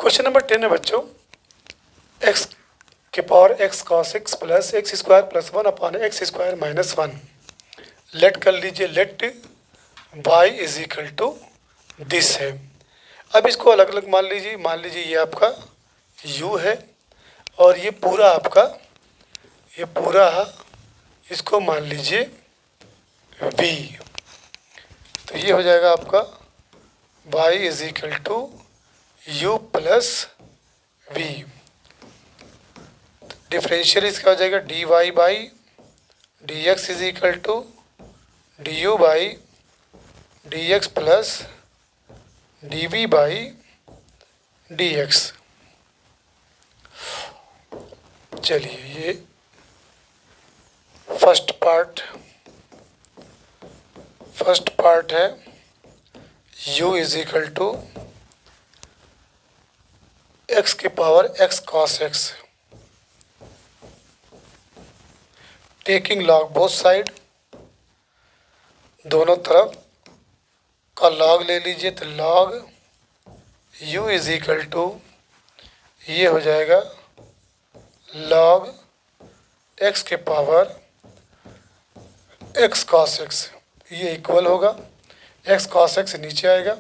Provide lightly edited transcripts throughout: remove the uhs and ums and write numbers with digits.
Question number 10 है बच्चों, x के power x cos x plus x square plus 1 upon x square minus 1। Let कर लीजिए, let y is equal to this है। अब इसको अलग अलग मान लीजिए, मान लीजिए ये आपका u है और ये पूरा आपका, ये पूरा इसको मान लीजिए v। तो ये हो जाएगा आपका y is equal to u plus v। Differential इसका हो जाएगा dy by D x is equal to D you by D x plus D we by D x. चलिए ये फर्स्ट पार्ट है, u is equal to x के power x cos X, taking log both side, दोनों तरफ का log ले लीजिए। तो log u is equal to ये हो जाएगा लॉग x के पावर x कॉस x, ये इक्वल होगा x कॉस x नीचे आएगा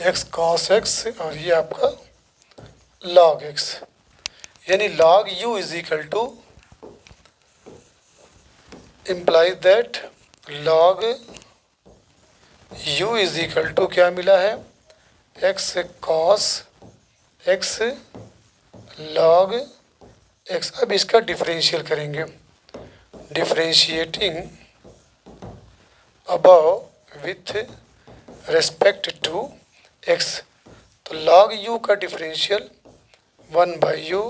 x कॉस x और ये आपका लॉग x, यानी log u is equal to implies that log u is equal to क्या मिला है, x cos x log x। अब इसका डिफरेंशियल करेंगे, differentiating above with respect to x। तो log u का differential 1 by u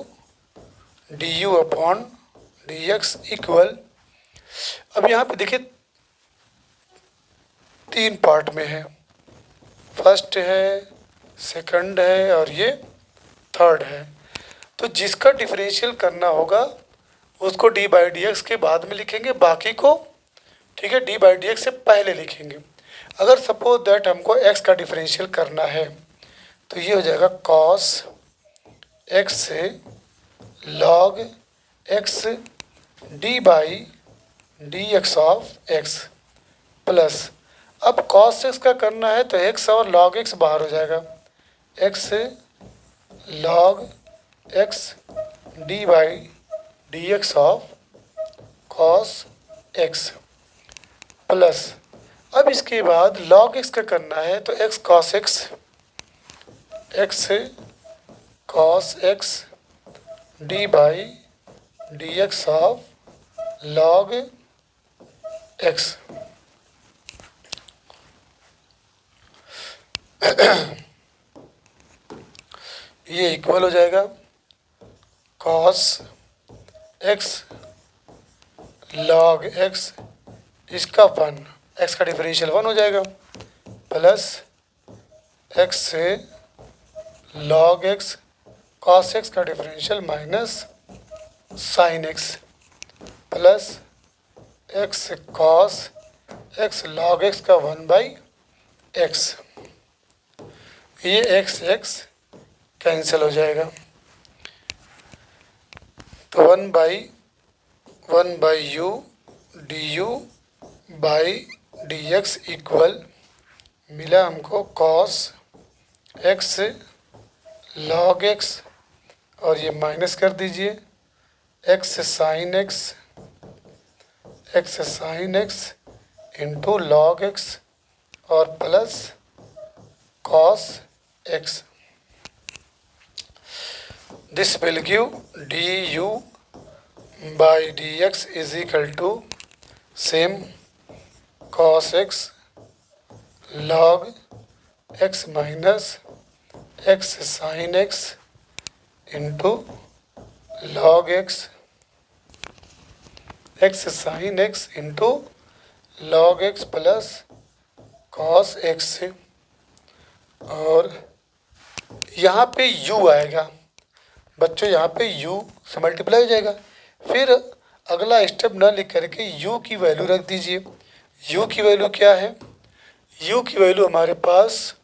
d you upon D x equal. अब यहाँ पे देखिए 3 पार्ट में है, फर्स्ट है, सेकंड है और ये थर्ड है। तो जिसका डिफरेंशियल करना होगा उसको डी बाई डी एक्स के बाद में लिखेंगे, बाकी को ठीक है डी बाई डी एक्स से पहले लिखेंगे। अगर सपोज दैट हमको एक्स का डिफरेंशियल करना है तो ये हो जाएगा कॉस एक्स से log x D by D X of x plus, अब कॉस एक्स का करना है तो एक्स और लॉग एक्स बाहर हो जाएगा, x log x D by D X of cos x plus. अब इसके बाद लॉग एक्स का करना है तो x cos x, X cos x D by D X of log x. ये इक्वल हो जाएगा कॉस एक्स लॉग एक्स, इसका 1, एक्स का डिफरेंशियल 1 हो जाएगा, प्लस एक्स से लॉग एक्स कॉस एक्स का differential minus sine x, plus x cos x log x का 1 बाई एक्स। ये एक्स एक्स कैंसिल हो जाएगा, तो 1 by u d you by D x equal मिला हमको कॉस एक्स लॉग एक्स और ये माइनस कर दीजिए X sine X into log X और plus cos X. This will give D you by D x is equal to same cos x log x minus x sine X into log X, X sine X into log x plus cos x से, और यहाँ पे u आएगा बच्चों, यहाँ पे u से multiply हो जाएगा। फिर अगला स्टेप ना लिख करके u की वैल्यू रख दीजिए। u की वैल्यू क्या है, u की वैल्यू हमारे पास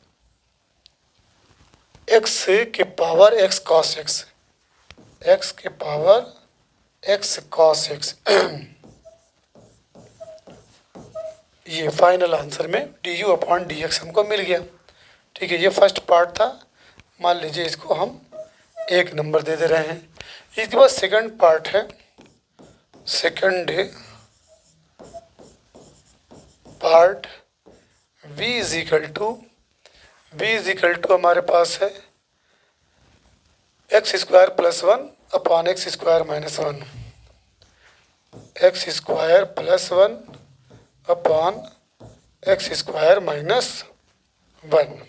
एक्स के power x cos x, X के पावर एक्स कॉस एक्स। ये फाइनल आंसर में D you upon D x हमको मिल गया। ठीक है, ये फर्स्ट पार्ट था। मान लीजिए इसको हम 1 नंबर दे रहे हैं। इसके बाद सेकंड पार्ट है। Second part v is equal to हमारे पास है x square plus 1 upon x square minus 1, x square plus 1 upon x square minus 1।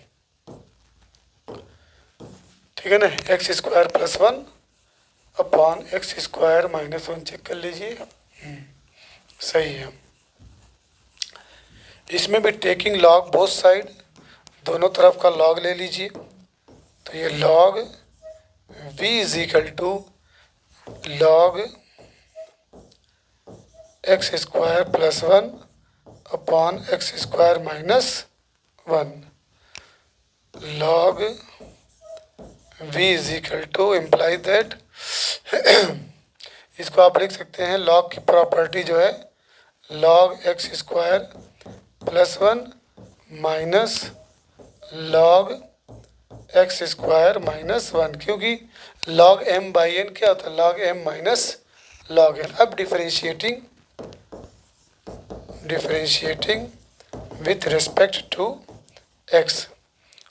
ठीक है ना, x square plus 1 upon x square minus 1 check कर लीजिए। सही है। इसमें भी टेकिंग लॉग बोथ साइड, दोनों तरफ का लॉग ले लीजिए। तो ये log v is equal to log x square plus 1 upon x square minus 1। Log v is equal to implies that इसको आप लिख सकते हैं, लॉग की प्रॉपर्टी जो है log x square plus 1 minus log x square minus 1, क्योंकि log m by n क्या होता है, log m minus log n। अब differentiating with respect to x,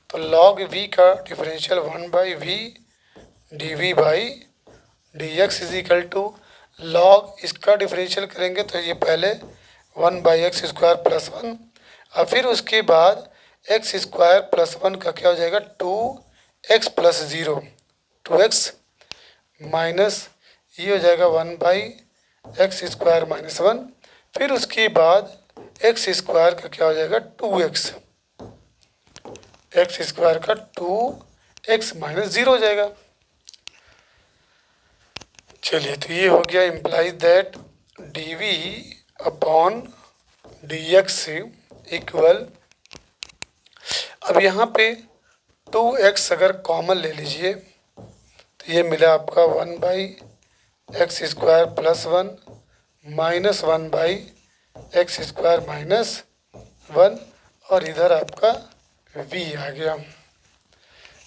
तो लॉग v का differential 1 by v d we by D x is equal to log, इसका differential करेंगे तो ये पहले 1 बाई एक्स स्क्वायर प्लस 1 और फिर उसके बाद एक्स स्क्वायर प्लस 1 का क्या हो जाएगा 2x प्लस 0, 2x माइनस ये हो जाएगा 1 बाई एक्स स्क्वायर माइनस 1, फिर उसके बाद एक्स स्क्वायर का क्या हो जाएगा 2x, एक्स स्क्वायर का 2x माइनस 0 हो जाएगा। चलिए, तो ये हो गया implies that d we upon D x equal, अब यहाँ पे 2x अगर कॉमन ले लीजिए तो ये मिला आपका 1 by x square plus 1 minus 1 by x square minus 1 और इधर आपका v आ गया।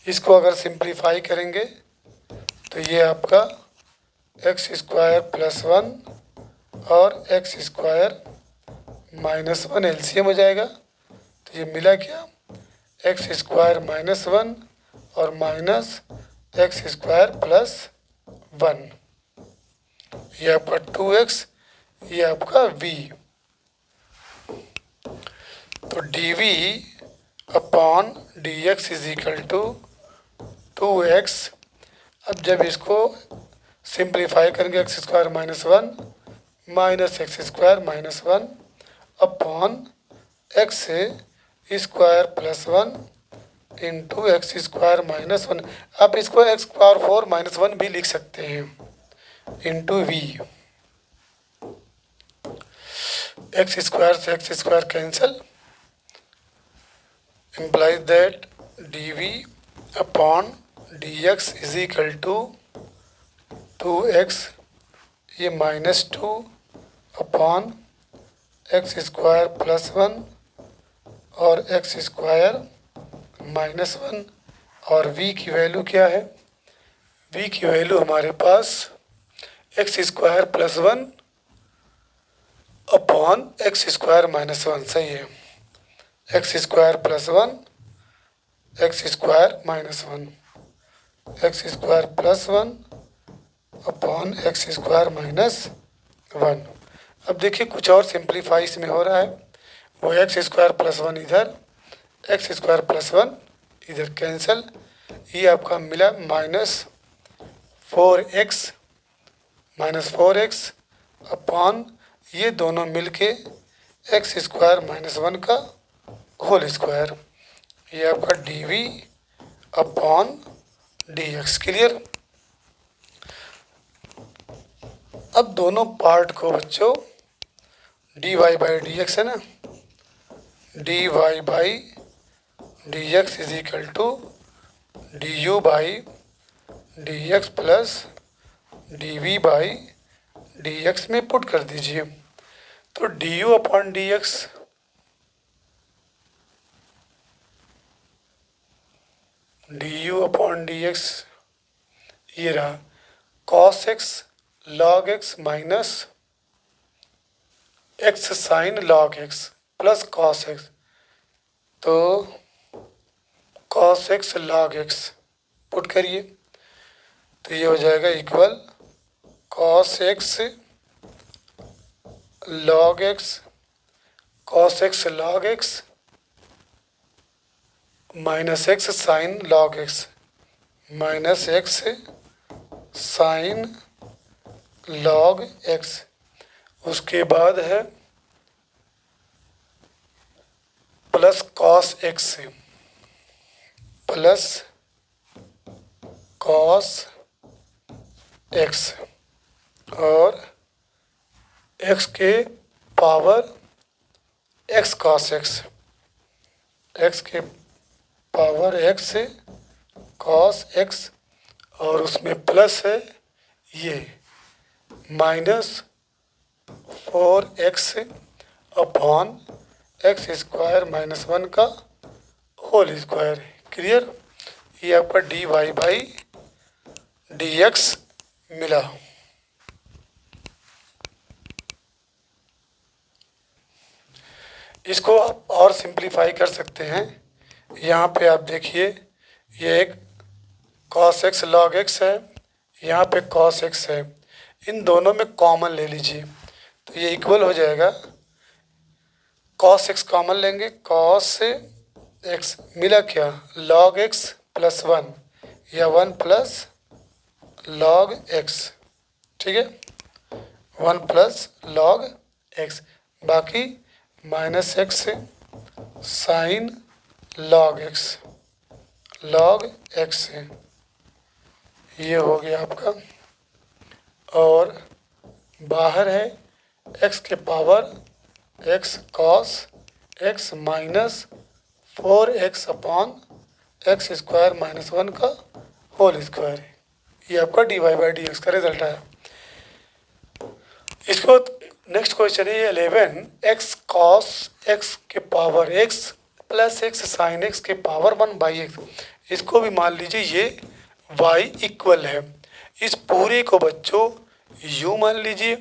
इसको अगर सिंप्लीफाई करेंगे तो ये आपका एक्स स्क्वायर प्लस 1 और एक्स स्क्वायर माइनस 1 एलसीएम हो जाएगा। तो ये मिला क्या, एक्स स्क्वायर माइनस 1 और माइनस एक्स स्क्वायर प्लस 1, ये आपका 2x, ये आपका v। तो d we upon D x is equal to 2x। अब जब इसको सिंप्लीफाई करेंगे x square minus 1 minus x square minus 1 upon x square plus 1 into x square minus 1। आप इसको एक्स पावर 4 माइनस 1 भी लिख सकते हैं इंटू वी। एक्स स्क्वायर से x square cancel, implies that dv upon dx is equal to 2x, ये minus 2 upon x square plus 1 और x square minus 1 और v की वैल्यू क्या है, v की वैल्यू हमारे पास X square plus 1 upon x square minus 1। सही है, x square plus 1 x square minus 1, x square plus 1 upon x square minus 1। अब देखिए कुछ और सिंप्लीफाई इसमें हो रहा है, वो एक्स स्क्वायर प्लस 1 इधर, एक्स स्क्वायर प्लस 1 इधर कैंसिल, ये आपका मिला माइनस 4x अपॉन ये दोनों मिलके एक्स स्क्वायर माइनस 1 का होल स्क्वायर, ये आपका d we upon D x. Clear. अब दोनों पार्ट को बच्चों d Y by D x है ना, d Y by D x is equal to D you by D x plus D we by D x में put कर दीजिए। तो d you upon D x ये रहा cos x log x minus x sine log x plus cos x. तो cos x log x put करिए तो ये हो जाएगा equal cos x log x minus x sine log x minus x sine log x. उसके बाद है plus cos x plus cos x और एक्स के पावर एक्स कॉस एक्स के पावर एक्स कॉस एक्स और उसमें प्लस है ये minus 4x upon x square minus 1 का होल स्क्वायर। क्लियर? ये आपका d Y by D x मिला। इसको आप और सिंप्लीफाई कर सकते हैं। यहाँ पे आप देखिए ये एक कॉस एक्स लॉग एक्स है, यहाँ पे कॉस एक्स है, इन दोनों में कॉमन ले लीजिए तो ये इक्वल हो जाएगा। कॉस एक्स कॉमन लेंगे, कॉस एक्स मिला क्या लॉग एक्स प्लस 1 या 1 प्लस लॉग एक्स। ठीक है, 1 प्लस लॉग एक्स, बाकी minus x sine log x है। ये हो गया आपका और बाहर है एक्स के power x cos x minus 4x upon x square minus 1 का होल स्क्वायर। ये आपका d Y by D x का रिजल्ट है। इसको नेक्स्ट क्वेश्चन है 11 एक्स कॉस एक्स के power x plus x sine x के पावर 1 बाई एक्स। इसको भी मान लीजिए ये y इक्वल है। इस पूरे को बच्चों u मान लीजिए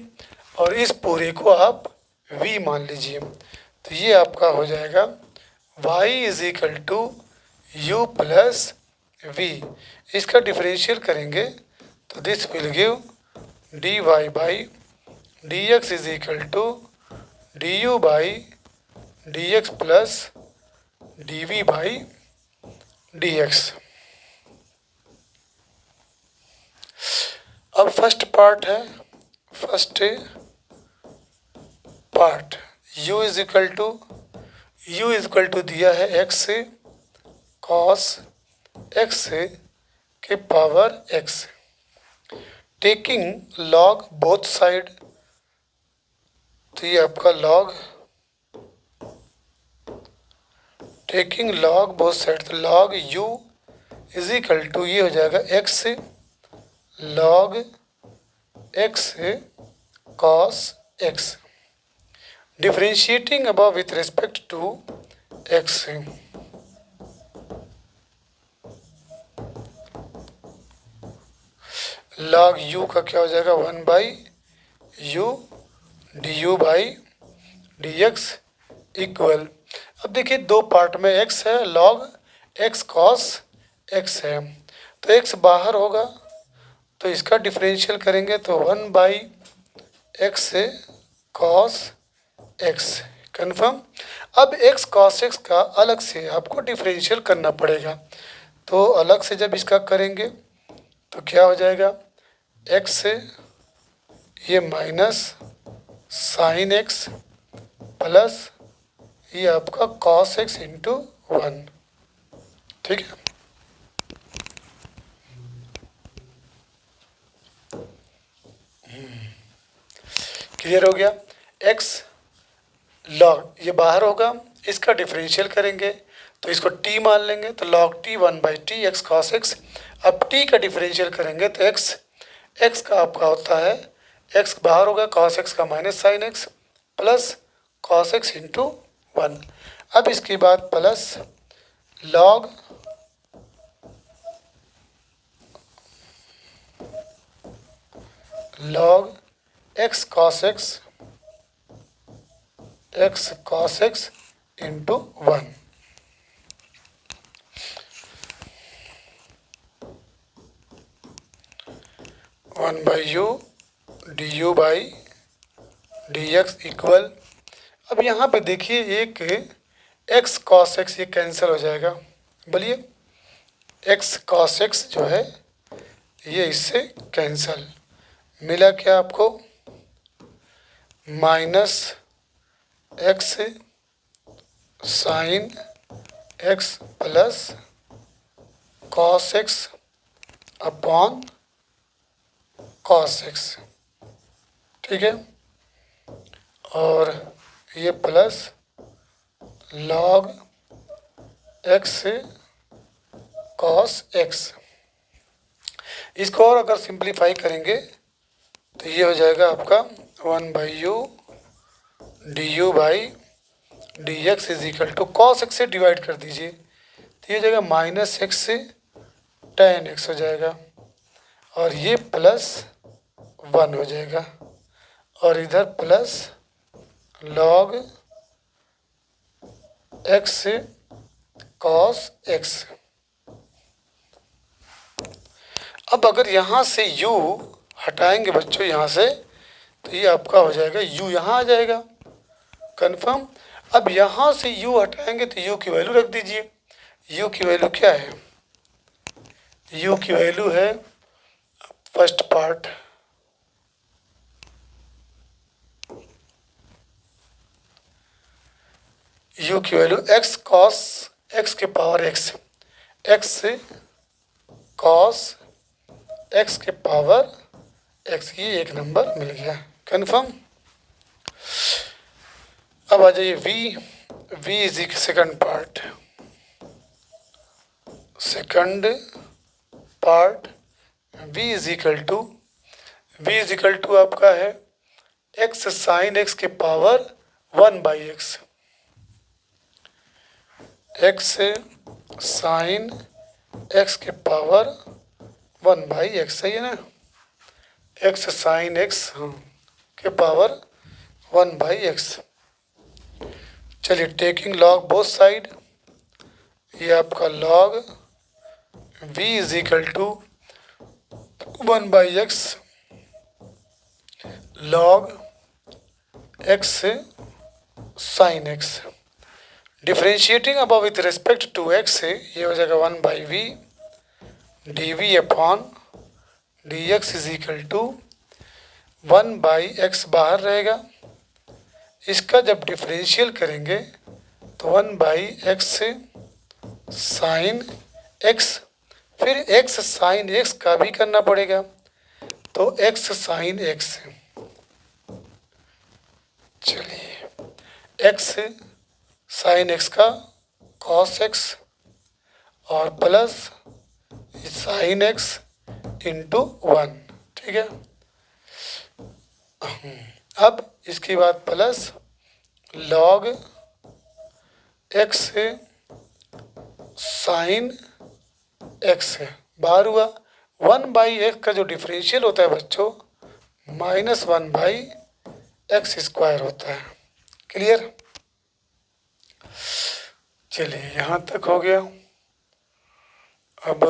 और इस पूरे को आप v मान लीजिए। तो ये आपका हो जाएगा y is equal to U plus V. इसका डिफरेंशियल करेंगे तो this will give D Y by D x is equal to D you by D x plus D we by D x. अब first part u is equal to दिया है X cos x के power X, taking log both side. तो ये आपका log taking log both side, तो log u is equal to ये हो जाएगा x log x cos x, differentiating above with respect to x. Log u का क्या हो जाएगा 1 by u d you by D x equal. अब देखिए दो पार्ट में x है, लॉग x कॉस x है, तो x बाहर होगा तो इसका डिफरेंशियल करेंगे तो 1 by x cos x confirm. अब x कॉस x का अलग से आपको डिफरेंशियल करना पड़ेगा, तो अलग से जब इसका करेंगे तो क्या हो जाएगा x ये माइनस साइन x प्लस ये आपका कॉस x इंटू 1। ठीक है, क्लियर हो गया। x लॉग ये बाहर होगा, इसका डिफरेंशियल करेंगे तो इसको t मान लेंगे, तो log t 1/t x cos x। अब t का डिफरेंशियल करेंगे तो x का आपका होता है, x बाहर होगा, cos x का minus sine x plus cos x into 1। अब इसके बाद plus log x cos x into 1। One by u d you by D x equal, अब यहाँ पे देखिए एक x cos x ये कैंसिल हो जाएगा, बोलिए x cos x जो है ये इससे कैंसिल, मिला क्या आपको, minus x sine x plus cos x upon cos x, ठीक है। और ये plus log x cos x, इसको और अगर सिंप्लीफाई करेंगे तो ये हो जाएगा आपका 1/u d you by D x is equal to cos x से डिवाइड कर दीजिए, तो ये हो जाएगा माइनस एक्स से tan x हो जाएगा, और ये प्लस 1 हो जाएगा, और इधर plus log x cos x। अब अगर यहाँ से u हटाएंगे बच्चों यहाँ से, तो ये आपका हो जाएगा u यहाँ आ जाएगा, कंफर्म। अब यहाँ से u हटाएंगे तो u की वैल्यू रख दीजिए, u की वैल्यू क्या है, u की वैल्यू है फर्स्ट पार्ट u की वैल्यू x cos x के पावर x cos x के पावर x, ये एक नंबर मिल गया, कंफर्म। अब आ जाइए v is second part v is equal to आपका है x साइन x के power 1/x, x sine x के पावर 1/x, सही है ना, x साइन x के पावर 1/x। चलिए टेकिंग लॉग बोथ साइड, ये आपका log v is equal to 1/x log x sine x, differentiating अब विथ रिस्पेक्ट टू x, ये हो जाएगा 1/v dv upon dx is equal to 1/x बाहर रहेगा, इसका जब डिफरेंशियल करेंगे तो 1/x साइन x, फिर x साइन x का भी करना पड़ेगा, तो x साइन x, चलिए x साइन x का cos x और प्लस साइन x इंटू 1, ठीक है। अब इसके बाद plus log x sine x बाहर हुआ, 1/x का जो डिफरेंशियल होता है बच्चों -1/x² होता है, क्लियर। चलिए यहाँ तक हो गया। अब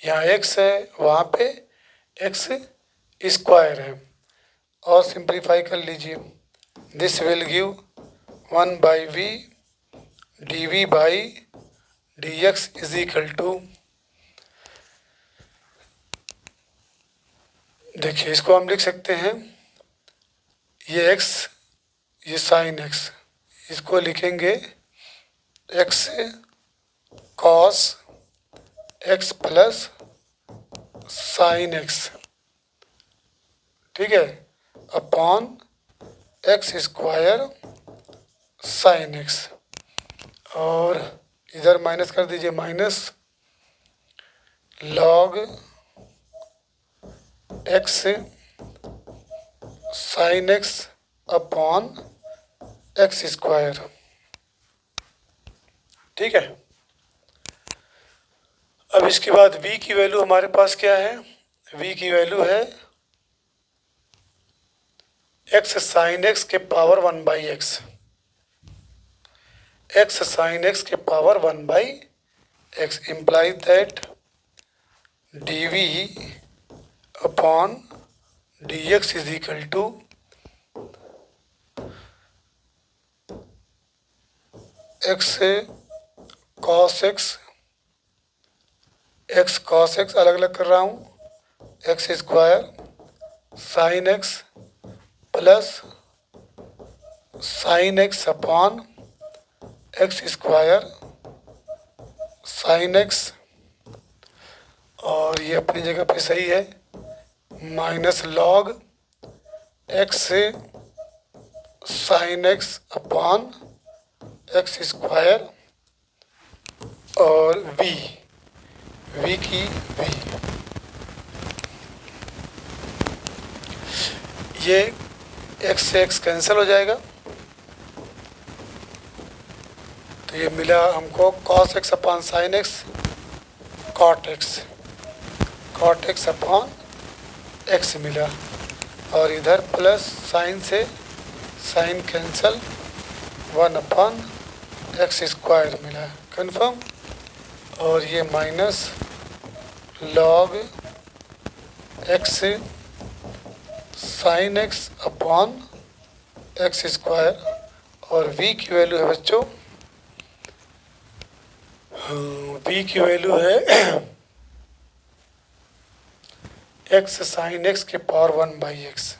यहाँ x है, वहाँ पे x² है, और सिंप्लीफाई कर लीजिए, this will give 1/v dv by dx is equal to, देखिए इसको हम लिख सकते हैं, ये x ये साइन x, इसको लिखेंगे x cos x plus sine x, ठीक है, अपॉन x² साइन x, और इधर माइनस कर दीजिए, minus log x sine x upon x square. ठीक है। अब इसके बाद v की वैल्यू हमारे पास क्या है? v की वैल्यू है एक्स साइन एक्स के power 1/x, x sine x के power 1/x implies that dv upon dx is equal to x cos x अलग अलग कर रहा हूँ, x square sine x plus sine x upon x square sine x, और ये अपनी जगह पे सही है, minus log x sine x upon x square और v की v, ये x से x कैंसिल हो जाएगा, तो ये मिला हमको cos x upon sine x cot x upon x मिला, और इधर प्लस साइन से sine cancel 1 upon x square मिला, कन्फर्म। और ये minus log x sine x upon x square, और v की वैल्यू है बच्चों, v की वैल्यू है एक्स साइन एक्स के power 1/x,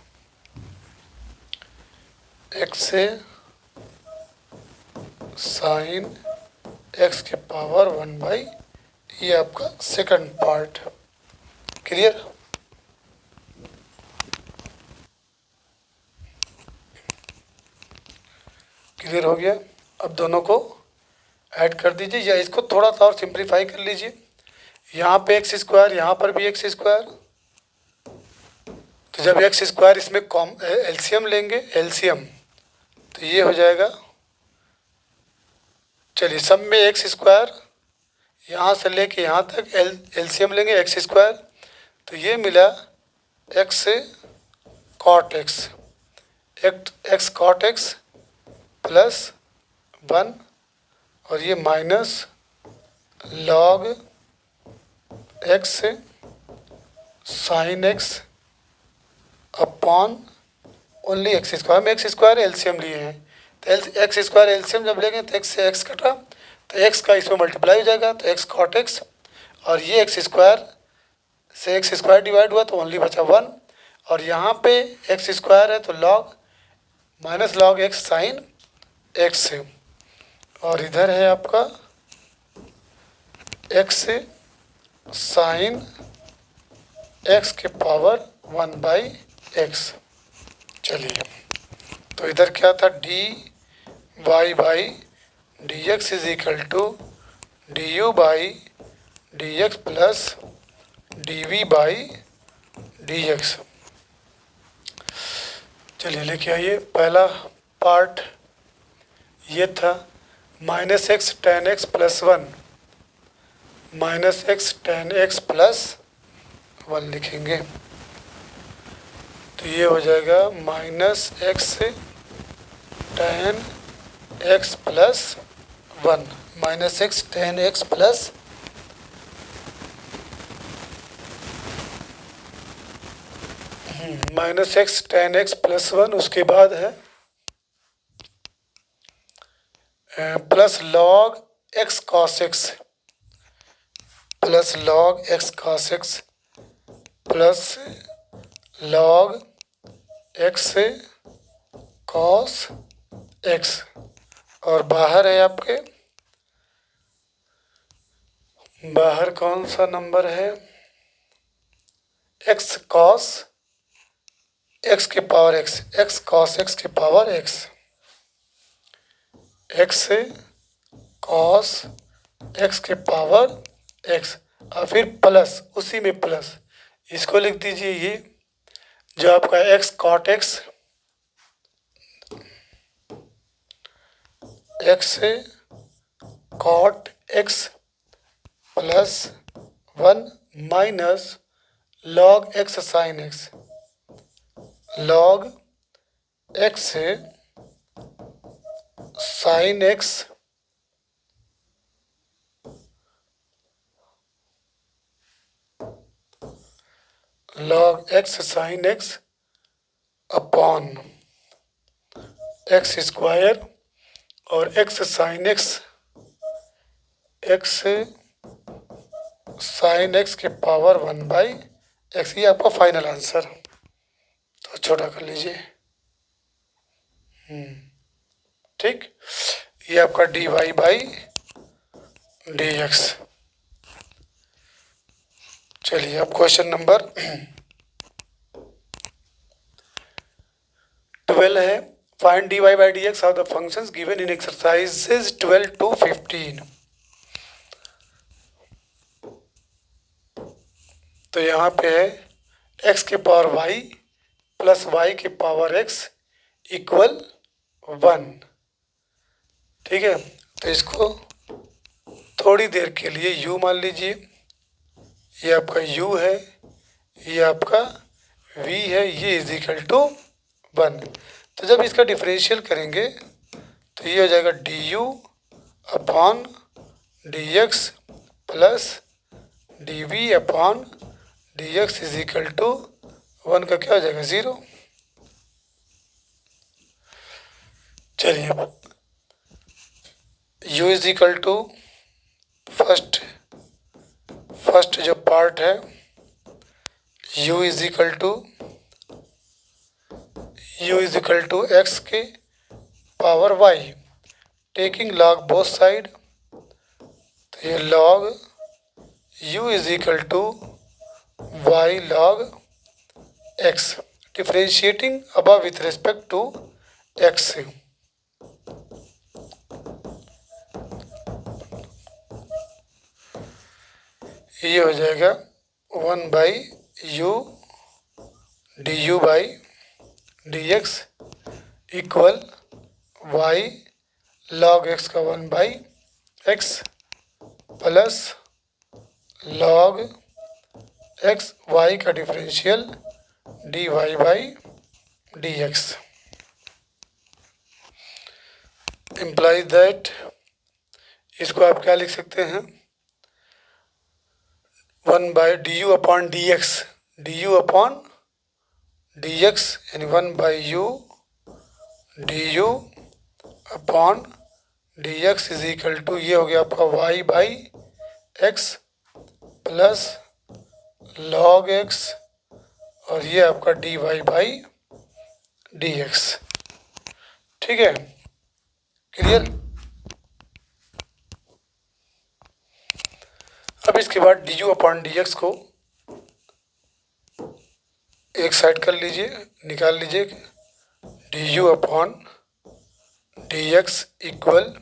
x sine x के पावर 1/, ये आपका सेकंड पार्ट। क्लियर? क्लियर हो गया? अब दोनों को ऐड कर दीजिए, या इसको थोड़ा सा और सिंप्लीफाई कर लीजिए। यहाँ पे एक्स स्क्वायर, यहाँ पर भी एक्स स्क्वायर, तो जब एक्स स्क्वायर इसमें एलसीएम लेंगे, एलसीएम, तो ये हो जाएगा, चलिए सब में एक्स स्क्वायर, यहाँ से लेके यहाँ तक एलसीएम लेंगे एक्स स्क्वायर, तो ये मिला x cot x, x cot x plus 1, और ये minus log x sine x upon only x square, में एक्स स्क्वायर एलसीएम लिए हैं, तो एक्स स्क्वायर एलसीएम जब लेंगे तो एक्स से एक्स कटा, तो एक्स का इसमें मल्टीप्लाई हो जाएगा, तो एक्स कॉट एक्स, और ये एक्स स्क्वायर से एक्स स्क्वायर डिवाइड हुआ तो ओनली बचा 1, और यहाँ पे एक्स स्क्वायर है तो log minus log x sine x से, और इधर है आपका एक्स साइन एक्स के पावर 1/x। चलिए, तो इधर क्या था, dy by D x is equal to D you by D x plus D we by D x. चलिए लेके आइए, पहला पार्ट ये था minus x tan x plus 1, minus x tan x plus 1 लिखेंगे, तो ये हो जाएगा minus x tan x plus 1, minus x tan x plus minus x tan x plus 1, उसके बाद है plus log x cos x, plus log x cos x plus log x cos x, और बाहर है आपके, बाहर कौन सा नंबर है, एक्स कॉस एक्स के power X, X cos x के power X, X cos x के पावर एक्स और फिर प्लस उसी में प्लस, इसको लिख दीजिए ये जो आपका एक्स कॉट एक्स, एक्स से cot x plus 1 minus log x sine X, log X से sine X log x sine x upon x square और X sine X, X sine x के पावर 1/x, ये आपका final answer. तो छोटा कर लीजिए। ठीक, ये आपका dy/dx। चलिए अब क्वेश्चन नंबर 12 है, find dy/dx of the functions given in exercises 12 to 15। तो यहाँ पे है x के पावर y प्लस y के पावर x इक्वल 1। ठीक है, तो इसको थोड़ी देर के लिए u मान लीजिए, ये आपका u है, ये आपका v है, ये इज इक्वल टू 1। तो जब इसका डिफरेंशियल करेंगे तो ये हो जाएगा du upon dx plus dv upon dx is equal to 1 का क्या हो जाएगा 0। चलिए u is equal to first जो पार्ट है u is equal to x के power y, taking log both side, तो ये log u is equal to y log x, differentiating above with respect to x। ये हो जाएगा 1/u du/dx equal y log x का 1/x plus log x y का differential dy/dx। Implies that, इसको आप क्या लिख सकते हैं 1/du upon dx, du upon dx यानी 1/u du upon dx is equal to, ये हो गया आपका y/x प्लस log x और ये आपका dy/dx। ठीक है, क्लियर। अब इसके बाद du अपॉन dx को एक साइड कर लीजिए, निकाल लीजिए, du अपॉन dx इक्वल,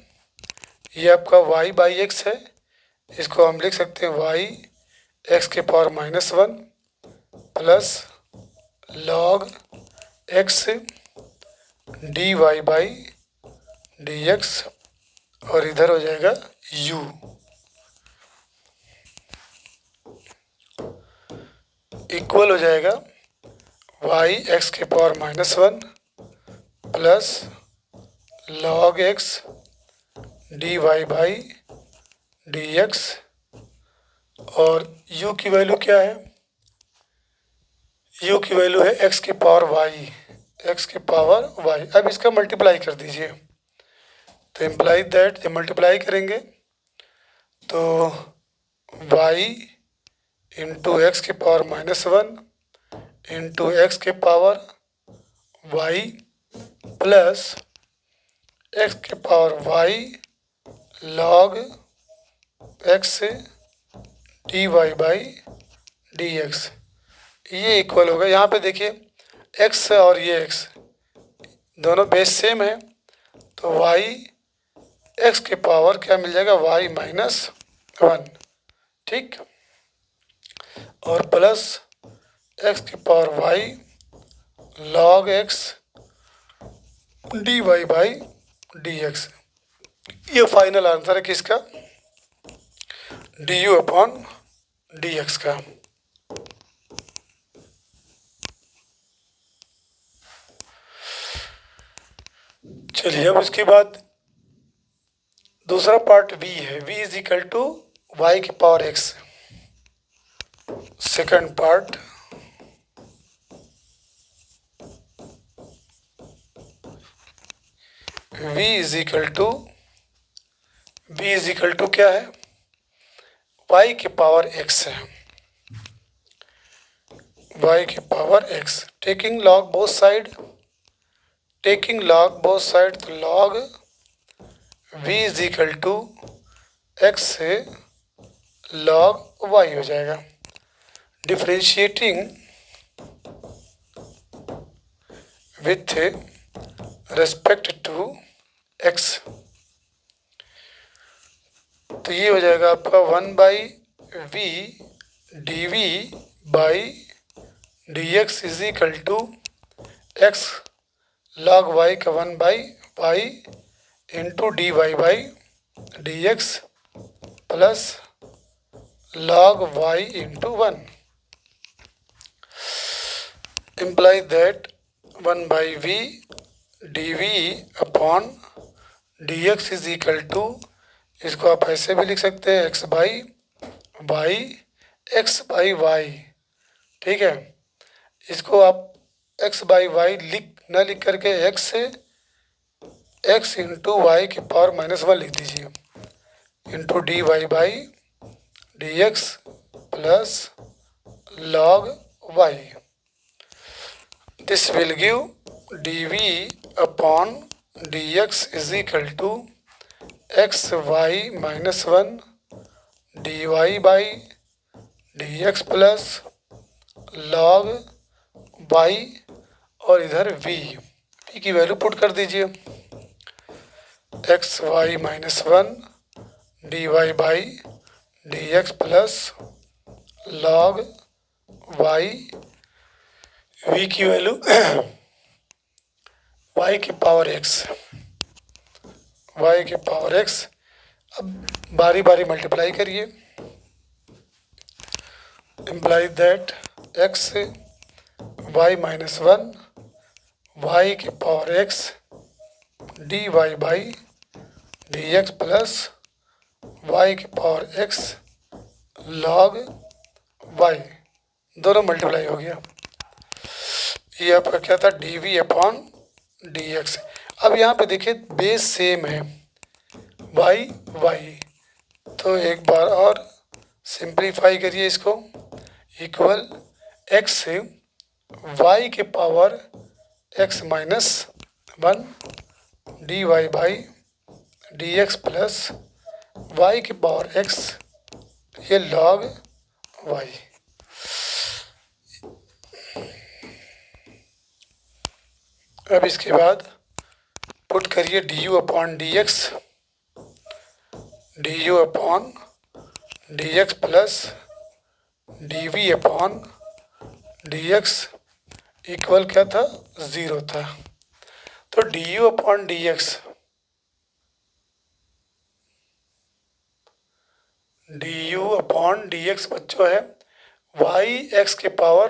ये आपका y/x है, इसको हम लिख सकते हैं y x के power -1 plus log x dy/dx और इधर हो जाएगा u इक्वल हो जाएगा y x के power -1 plus log x dy/dx और u की वैल्यू क्या है, u की वैल्यू है x के पावर y। अब इसका मल्टीप्लाई कर दीजिए, तो इम्प्लाई दैट, जब मल्टीप्लाई करेंगे तो y इंटू एक्स के पावर -1 इंटू एक्स के पावर y प्लस एक्स के power y log x dy/dx, ये इक्वल होगा। यहाँ पे देखिए x और ये x दोनों बेस सेम है, तो y एक्स के पावर क्या मिल जाएगा, वाई माइनस 1, ठीक, और प्लस एक्स के power Y log x D Y by D x. ये फाइनल आंसर है किसका, D you upon D x का। चलिए अब इसके बाद दूसरा पार्ट v है, v is equal to Y की power X. Second part v is equal to क्या है, y की पावर x है, y की power x। Taking log both side, तो log v is equal to x से log y हो जाएगा। Differentiating with respect to x, तो ये हो जाएगा आपका 1/v dv by D x is equal to x log y का 1/y into d Y by D x plus log y into 1, imply that 1/v dv upon D x is equal to, इसको आप ऐसे भी लिख सकते हैं x by Y, ठीक है। इसको आप x बाई वाई लिख करके x से x इंटू वाई की पावर -1 लिख दीजिए, into d Y by D x plus log y. This will give d we upon D x is equal to x y -1 d Y by D x plus log y, और इधर v की value put कर दीजिए, x y -1 d Y by D x plus log y, v की value y की power x। अब बारी बारी मल्टीप्लाई करिए, imply that x y -1 y की power x d Y by D x plus y की पावर x लॉग y, दोनों multiply हो गया। ये आपका क्या था, d we upon D x. अब यहाँ पे देखिए बेस सेम है वाई, तो एक बार और सिंप्लीफाई करिए इसको, इक्वल x से y के power x -1 d Y by D x plus y के पावर x, ये लॉग y। अब इसके बाद पुट करिए d you upon D x, plus D we upon D x equal क्या था, 0 था। तो d you upon D x, बच्चों है वाई एक्स के पावर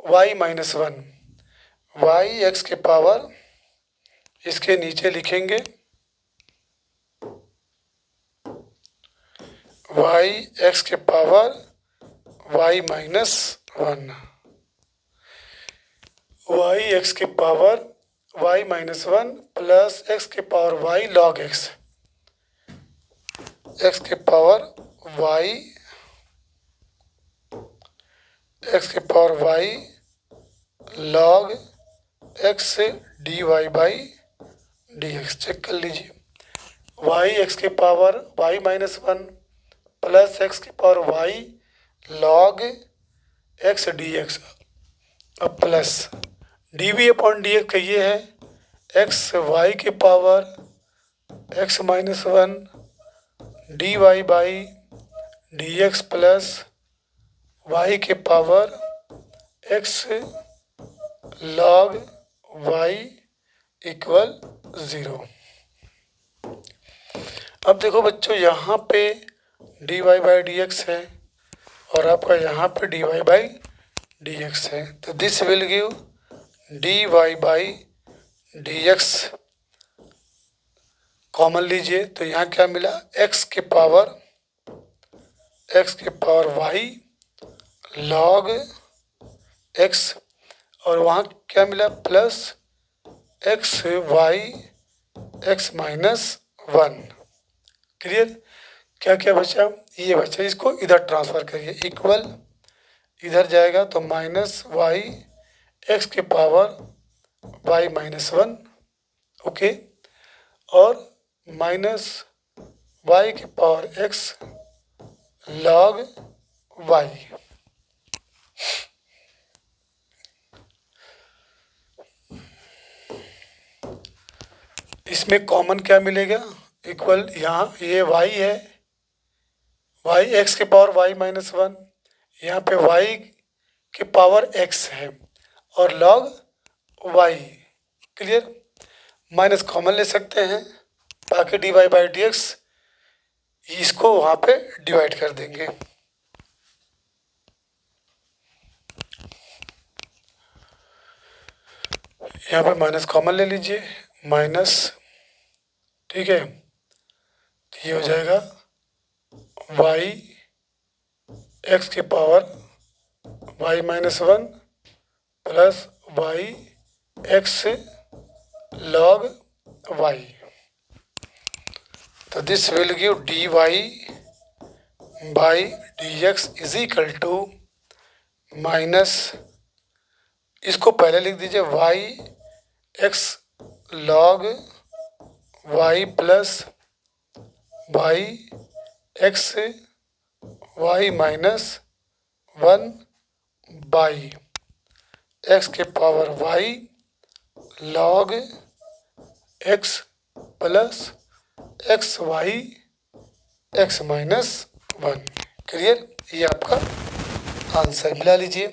वाई -1, वाई एक्स के पावर, इसके नीचे लिखेंगे वाई एक्स के पावर वाई -1, वाई एक्स के पावर वाई -1 प्लस एक्स के power Y log X, X के power Y, log x D Y by D X. Check कर लीजिए, वाई एक्स के पावर वाई -1 प्लस एक्स के power Y log x D x, अब plus D we upon D x का ये है X Y के power X minus one D Y by D x plus Y के power x log y equal 0। अब देखो बच्चों, यहाँ पे d Y by D x है और आपका यहाँ पे d Y by D x है, तो this will give D Y by D x common लीजिए, तो यहाँ क्या मिला, एक्स के पावर वाई लॉग एक्स, और वहाँ क्या मिला plus x Y x minus one. Clear? क्या क्या बचा, ये बचा, इसको इधर ट्रांसफ़र करिए, इक्वल इधर जाएगा तो माइनस वाई एक्स के power Y minus one, okay, और माइनस वाई के पावर एक्स लॉग वाई। इसमें कॉमन क्या मिलेगा, इक्वल, यहाँ ये y है, y x के पावर y माइनस वन, यहाँ पे y के पावर x है और log y। Clear? Minus common ले सकते हैं, बाकी d Y by D x इसको वहाँ पे डिवाइड कर देंगे। यहाँ पे माइनस कॉमन ले लीजिए, माइनस, ठीक है, तो ये हो जाएगा वाई एक्स के power Y minus one plus Y X log Y, तो this will give D Y by D x is equal to minus, इसको पहले लिख दीजिए Y X log Y plus Y X Y minus one by X के power Y log x plus x Y x minus one. Clear? ये आपका answer मिला लीजिए।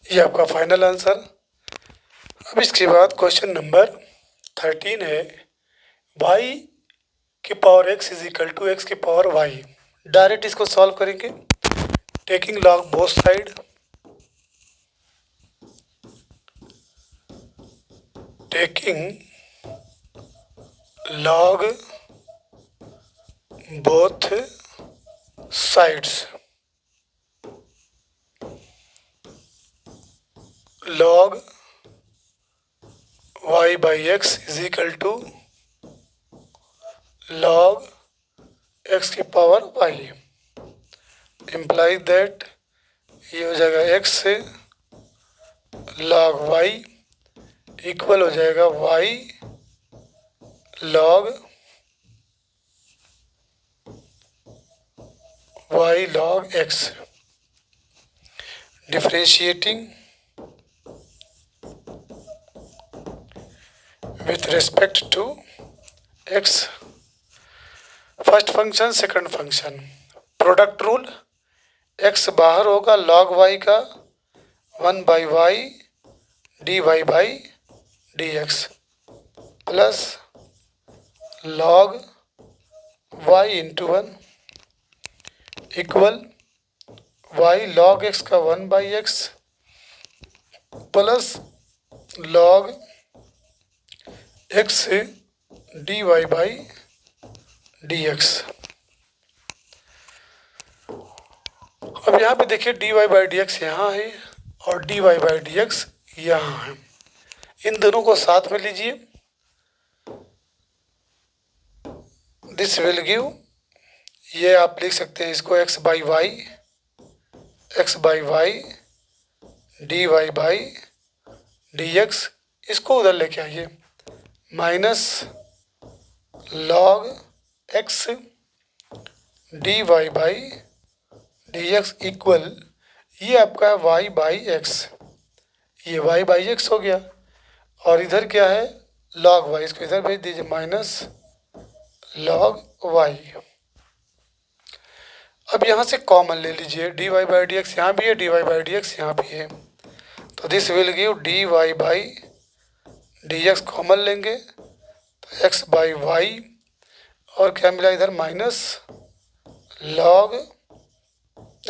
ये आपका फाइनल आंसर। अब इसके बाद क्वेश्चन नंबर 13 है, y के power x is equal to x के पावर y। डायरेक्ट इसको सॉल्व करेंगे, taking log both side, taking log both sides, log y by x is equal to log x की power y, imply that ये हो जाएगा x से log y equal हो जाएगा y log x। Differentiating with respect to x, first function second function, product rule, x बाहर होगा log y का 1 by Y D Y by D x plus log y into one equal y log x का 1 by X plus log X से D Y by D x. अब यहाँ पे देखिए D Y by D x यहाँ है और D Y by D x यहाँ है, इन दोनों को साथ में लीजिए, दिस विल गिव, ये आप लिख सकते हैं इसको x by Y D Y by D x, इसको उधर लेके आइए, minus log x D Y by D x equal, ये आपका है वाई बाई एक्स, ये वाई बाई एक्स हो गया। और इधर क्या है, लॉग वाई, इसको इधर भेज दीजिए, माइनस लॉग वाई। अब यहाँ से कॉमन ले लीजिए, d Y by D x यहाँ भी है, d Y by D x यहाँ भी है, तो this will give D Y by D x, common लेंगे तो एक्स बाई वाई, और क्या मिला इधर, माइनस लॉग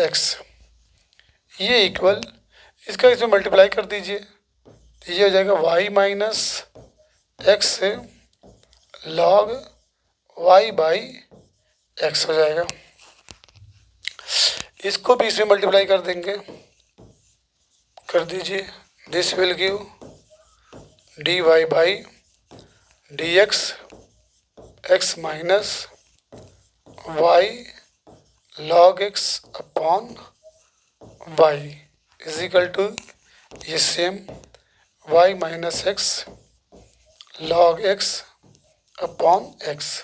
एक्स। ये इक्वल, इसका इसमें मल्टीप्लाई कर दीजिए, तो ये हो जाएगा y minus x log y by x हो जाएगा। इसको भी इसमें मल्टीप्लाई कर देंगे, कर दीजिए, this will give D Y by D X, X minus Y log X upon Y is equal to ये same Y minus x log X upon X.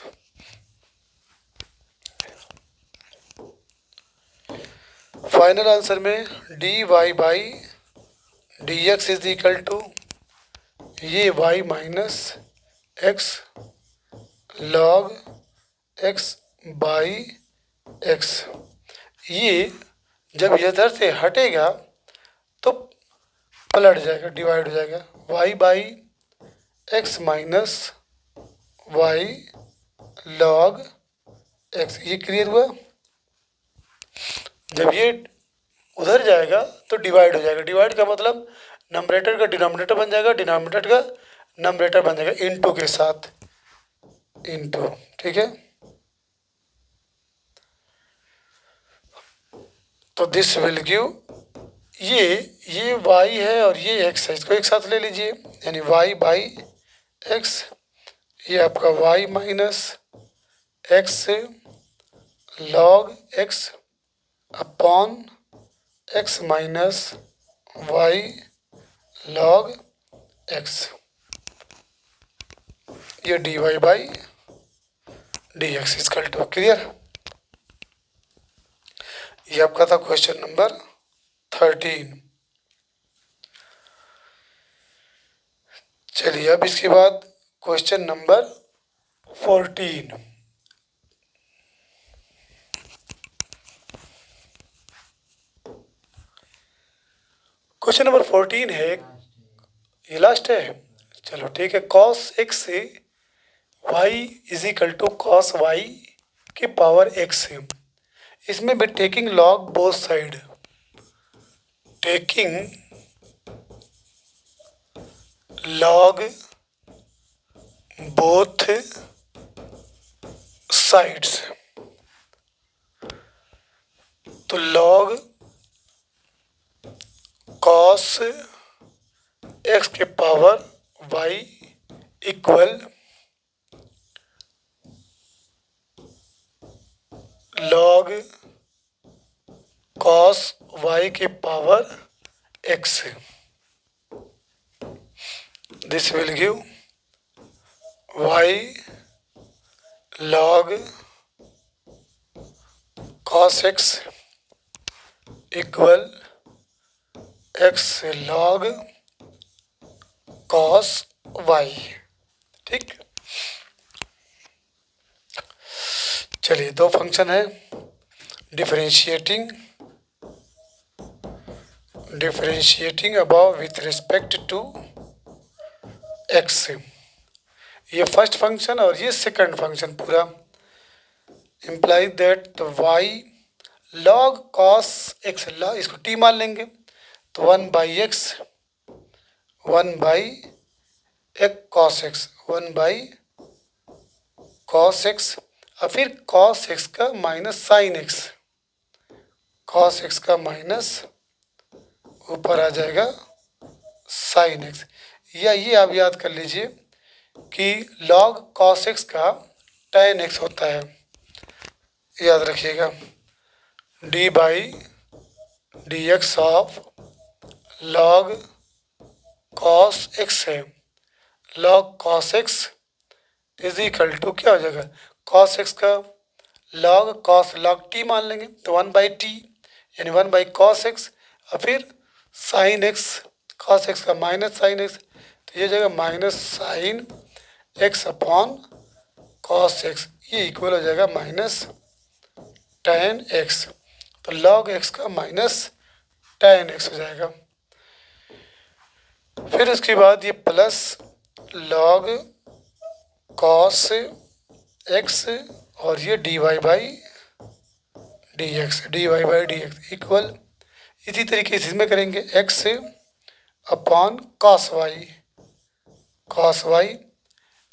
Final answer में D Y by D x is equal to ये Y minus x log X by x. ये जब इधर से हटेगा तो पलट जाएगा, डिवाइड हो जाएगा, y by x minus Y log x. ये क्लियर हुआ। जब ये उधर जाएगा तो डिवाइड हो जाएगा, डिवाइड का मतलब नंबरेटर का डिनोमिनेटर बन जाएगा, डिनोमिनेटर का नंबरेटर बन जाएगा इनटू के साथ, इनटू, ठीक है। तो दिस विल गिव ये y है और ये x है, इसको एक साथ ले लीजिए, यानी y बाई एक्स, ये आपका y minus x log X upon X minus Y log x, ये D Y by D X is equal to, clear. ये आपका था क्वेश्चन नंबर 13। चलिए अब इसके बाद क्वेश्चन नंबर 14। क्वेश्चन नंबर 14 है, ये लास्ट है, चलो ठीक है। कॉस एक्स से Y is equal to cos Y की पावर एक्स है। इसमें भी taking log both side, taking log both sides, तो लॉग कॉस एक्स के power Y equal log cos Y के power X. This will give Y log cos X equal X log cos Y, ठीक। चलिए दो function है, differentiating above with respect to X. ये first function और ये second function पूरा imply that y log cos x, इसको t मान लेंगे तो 1 बाई एक्स, 1 बाई एक cos x, 1 by cos x, और फिर कॉस एक्स का minus sine x, cos x का माइनस ऊपर आ जाएगा साइन एक्स। या ये आप याद कर लीजिए कि लॉग कॉस एक्स का tan एक्स होता है, याद रखिएगा। D by D X of log cos X है, log cos X is equal to क्या हो जाएगा, कॉस एक्स का लॉग कॉस लॉग टी मान लेंगे तो 1 बाई टी, यानी 1 बाई कॉस एक्स और फिर साइन एक्स कॉस एक्स का माइनस साइन एक्स, तो ये जाएगा minus sine x upon cos x, ये इक्वल हो जाएगा माइनस टेन एक्स। तो लॉग एक्स का माइनस टेन एक्स हो जाएगा। फिर उसके बाद ये प्लस लॉग कॉस एक्स और ये D Y by D x, D Y by D x equal, इसी तरीके से इसमें करेंगे x upon cos y, cos y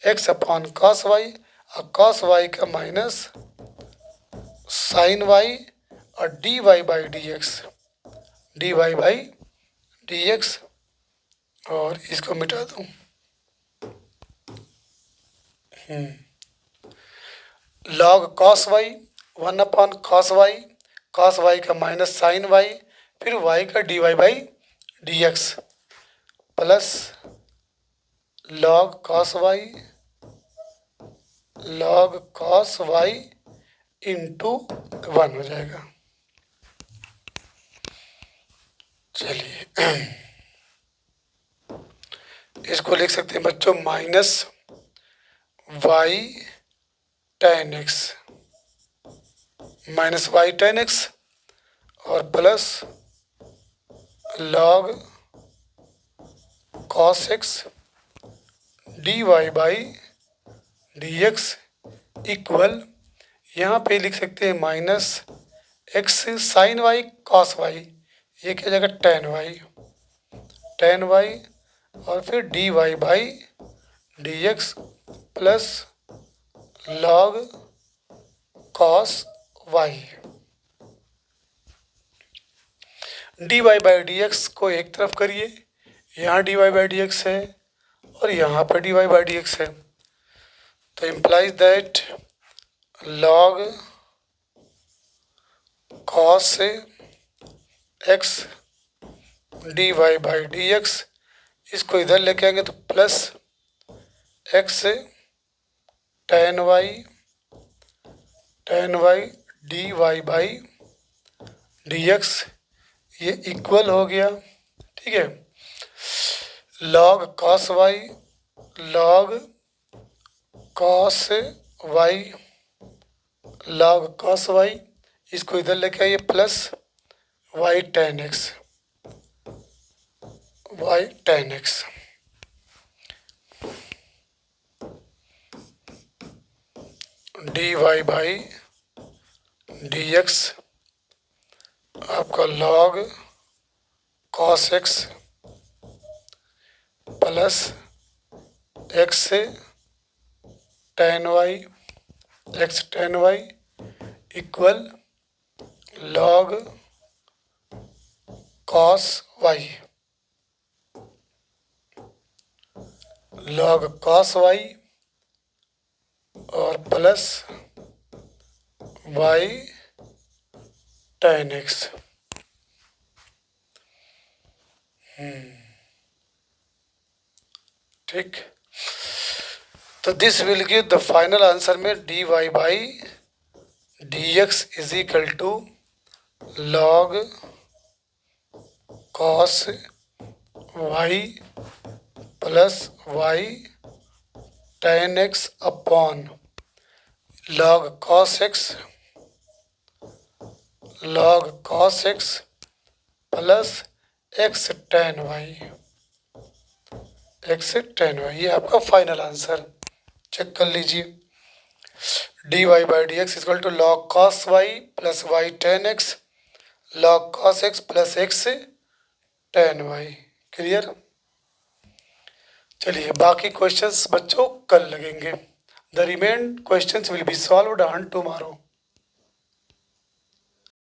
x upon cos Y, और कॉस वाई का माइनस साइन वाई और D Y by D x, D Y by D x, और इसको मिटा दूँ। Log cos y 1 upon cos y का minus sine y, फिर y का d Y by D x plus log cos Y into 1 हो जाएगा। चलिए इसको लिख सकते हैं बच्चों minus Y tan X, minus Y tan X और plus log cos x D Y by D x equal, यहाँ पे लिख सकते हैं minus x sine Y cos Y, ये क्या जाएगा टेन वाई और फिर D Y by D x plus log cos Y. D Y by D X को एक तरफ करिए, यहाँ d Y by D x है और यहाँ पर d Y by D x है, तो implies that log cos x D Y by D x, इसको इधर लेके आएंगे तो plus x tan y D Y by D x, ये इक्वल हो गया। ठीक है, लॉग कॉस वाई इसको इधर लेके आइए plus Y tan X D Y by D X आपका log cos x plus x tan Y equal log cos Y और प्लस वाई टेन एक्स। ठीक, तो this will give the final answer में D Y by D x is equal to log cos Y plus Y tan X upon log cos x plus x tan Y, ये आपका final answer. Check कर लीजिए, d Y by D x equal to log cos Y plus Y tan x, log cos x plus x tan y. Clear? चलिए बाकी questions बच्चों कल लगेंगे। The remain questions will be solved on tomorrow.